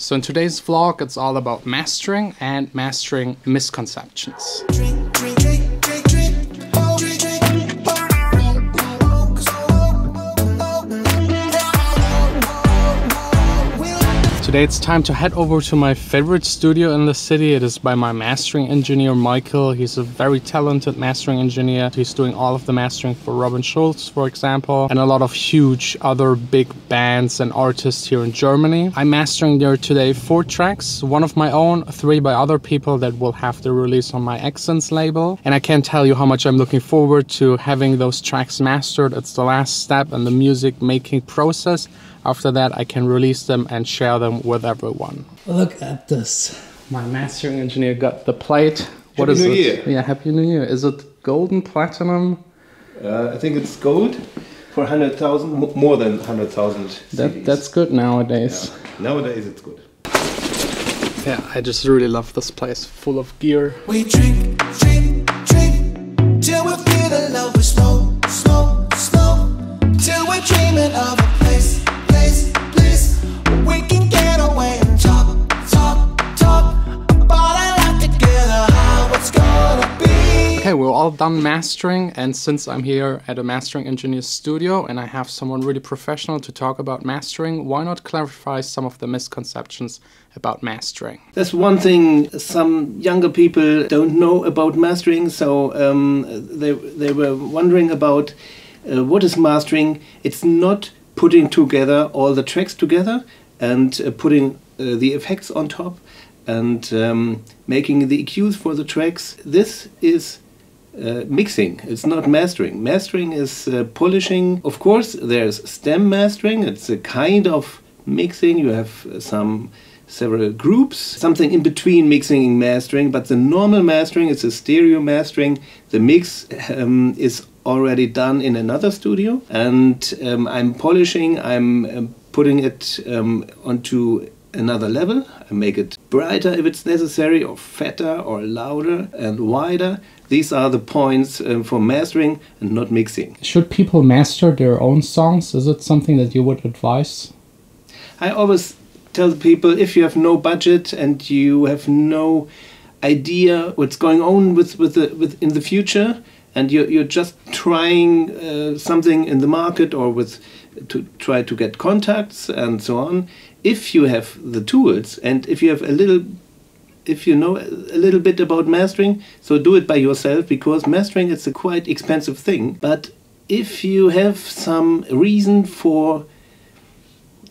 So in today's vlog, it's all about mastering and mastering misconceptions. Today it's time to head over to my favorite studio in the city. It is by my mastering engineer, Michael. He's a very talented mastering engineer. He's doing all of the mastering for Robin Schulz, for example, and a lot of huge other big bands and artists here in Germany. I'm mastering there today 4 tracks, 1 of my own, 3 by other people that will have the release on my Accents label. And I can't tell you how much I'm looking forward to having those tracks mastered. It's the last step in the music making process. After that, I can release them and share them with everyone. Look at this. My mastering engineer got the plate. What is it? Happy New Year. Yeah, Happy New Year. Is it golden, platinum? I think it's gold for 100,000, more than 100,000. That's good nowadays. Yeah. Nowadays it's good. Yeah, I just really love this place, full of gear. We drink, drink, drink, till we feel the love is slow, slow, slow, till we're dreaming of a place. We can get away and talk about our life together, how it's gonna be. Okay, we're all done mastering, and since I'm here at a mastering engineer's studio and I have someone really professional to talk about mastering, why not clarify some of the misconceptions about mastering? That's one thing some younger people don't know about mastering, so they were wondering about what is mastering. It's not putting together all the tracks together and putting the effects on top and making the EQs for the tracks. This is mixing. It's not mastering. Mastering is polishing. Of course, there's stem mastering. It's a kind of mixing. You have several groups, something in between mixing and mastering, but the normal mastering is a stereo mastering. The mix is already done in another studio, and I'm polishing, I'm putting it onto another level. I make it brighter if it's necessary, or fatter, or louder and wider. These are the points for mastering and not mixing. Should people master their own songs? Is it something that you would advise? I always tell people, if you have no budget and you have no idea what's going on with in the future, and you're just trying something in the market or to try to get contacts and so on, if you have the tools and if you have if you know a little bit about mastering, so do it by yourself, because mastering is a quite expensive thing. But if you have some reason for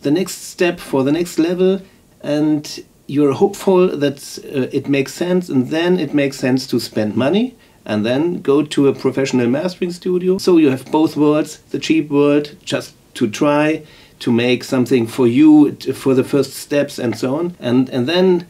the next step, for the next level, and you're hopeful that it makes sense, and then it makes sense to spend money and then go to a professional mastering studio. So you have both worlds, the cheap world, just to try to make something for you, for the first steps and so on. And then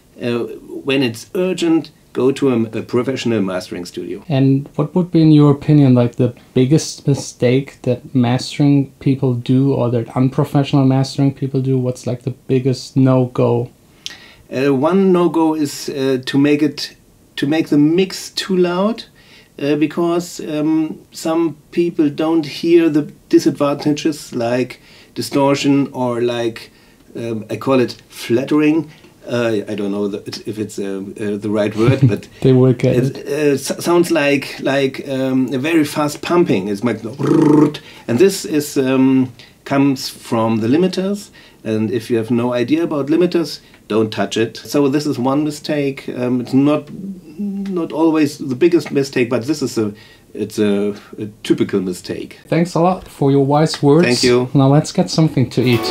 when it's urgent, go to a professional mastering studio. And what would be, in your opinion, like the biggest mistake that mastering people do, or that unprofessional mastering people do? What's like the biggest no-go? One no-go is to make the mix too loud, because some people don't hear the disadvantages like distortion or like I call it flattering. I don't know if it's the right word, but they will get it. Sounds like a very fast pumping. It's like, and this is comes from the limiters. And if you have no idea about limiters, don't touch it. So this is one mistake. It's not always the biggest mistake, but this is a typical mistake. Thanks a lot for your wise words. Thank you. Now let's get something to eat.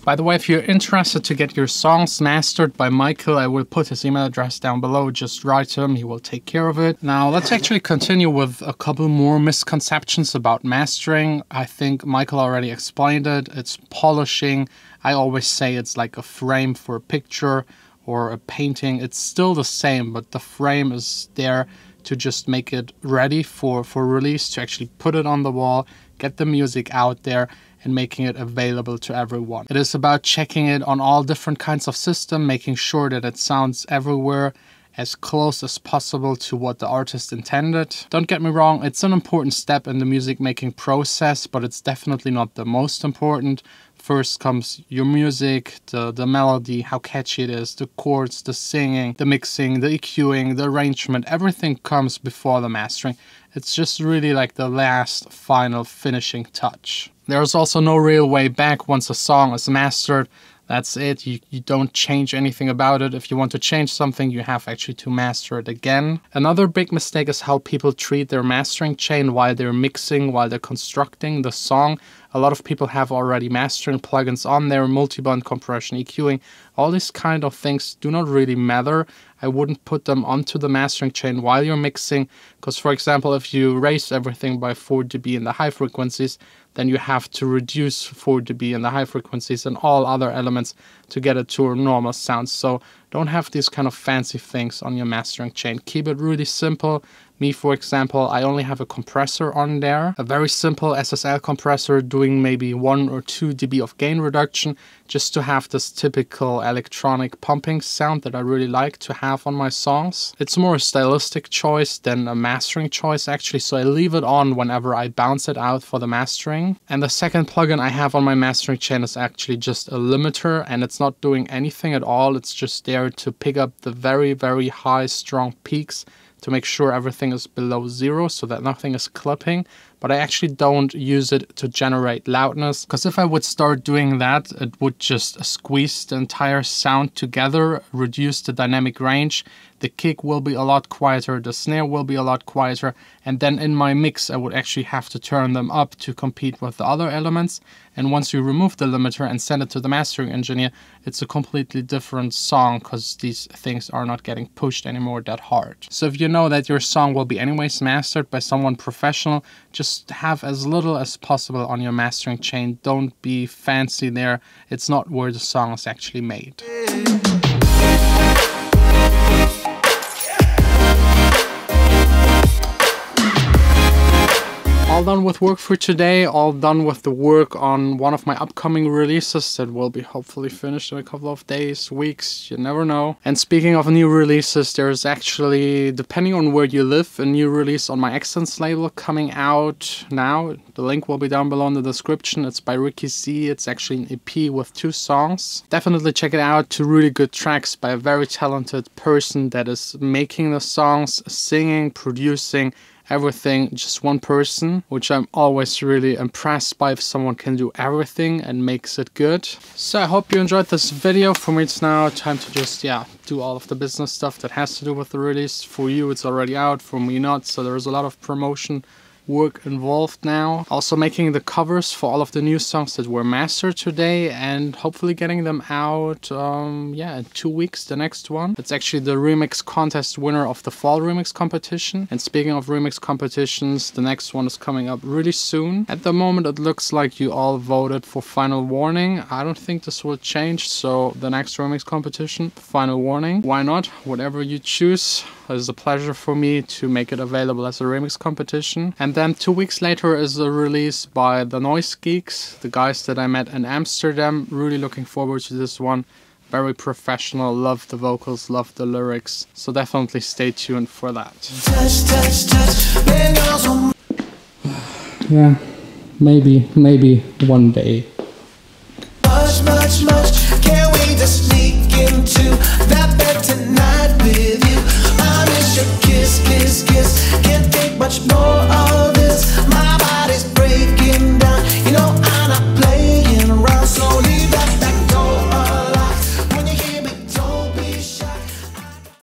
By the way, if you're interested to get your songs mastered by Michael, I will put his email address down below. Just write to him, he will take care of it. Now, let's actually continue with a couple more misconceptions about mastering. I think Michael already explained it. It's polishing. I always say it's like a frame for a picture or a painting. It's still the same, but the frame is there to just make it ready for release, to actually put it on the wall, get the music out there. and making it available to everyone. It is about checking it on all different kinds of systems, making sure that it sounds everywhere as close as possible to what the artist intended. Don't get me wrong, it's an important step in the music making process, but it's definitely not the most important. First comes your music, the melody, how catchy it is, the chords, the singing, the mixing, the EQing, the arrangement, everything comes before the mastering. It's just really like the last final finishing touch. There's also no real way back once a song is mastered. That's it. You don't change anything about it. If you want to change something, you have actually to master it again. Another big mistake is how people treat their mastering chain while they're mixing, while they're constructing the song. A lot of people have already mastering plugins on there, multi-band compression, EQing. All these kind of things do not really matter. I wouldn't put them onto the mastering chain while you're mixing, because for example, if you raise everything by 4 dB in the high frequencies, then you have to reduce 4 dB in the high frequencies and all other elements to get it to a normal sound. So don't have these kind of fancy things on your mastering chain. Keep it really simple. Me, for example, I only have a compressor on there, a very simple SSL compressor doing maybe 1 or 2 dB of gain reduction, just to have this typical electronic pumping sound that I really like to have on my songs. It's more a stylistic choice than a mastering choice actually, so I leave it on whenever I bounce it out for the mastering. And the second plugin I have on my mastering chain is actually just a limiter, and it's not doing anything at all. It's just there to pick up the very, very high strong peaks to make sure everything is below 0 so that nothing is clipping. But I actually don't use it to generate loudness, because if I would start doing that, it would just squeeze the entire sound together, reduce the dynamic range. The kick will be a lot quieter, the snare will be a lot quieter, and then in my mix I would actually have to turn them up to compete with the other elements. And once you remove the limiter and send it to the mastering engineer, it's a completely different song, because these things are not getting pushed anymore that hard. So if you know that your song will be anyways mastered by someone professional, just have as little as possible on your mastering chain. Don't be fancy there. It's not where the song is actually made. All done with work for today, all done with the work on one of my upcoming releases that will be hopefully finished in a couple of days, weeks, you never know. And speaking of new releases, there's actually, depending on where you live, a new release on my Accents label coming out now. The link will be down below in the description. It's by Ricky Z. It's actually an EP with 2 songs. Definitely check it out. 2 really good tracks by a very talented person that is making the songs, singing, producing, everything, just one person, which I'm always really impressed by if someone can do everything and makes it good. So I hope you enjoyed this video. For me it's now time to just do all of the business stuff that has to do with the release. For you it's already out, for me not, so there's a lot of promotion work involved now. Also making the covers for all of the new songs that were mastered today, and hopefully getting them out in 2 weeks, the next one. It's actually the remix contest winner of the fall remix competition. And speaking of remix competitions, the next one is coming up really soon. At the moment it looks like you all voted for Final Warning. I don't think this will change, so the next remix competition, Final Warning. Why not? Whatever you choose. It is a pleasure for me to make it available as a remix competition. And then 2 weeks later is a release by the Noise Geeks, the guys that I met in Amsterdam. Really looking forward to this one. Very professional, love the vocals, love the lyrics. So definitely stay tuned for that. Yeah, maybe one day. Much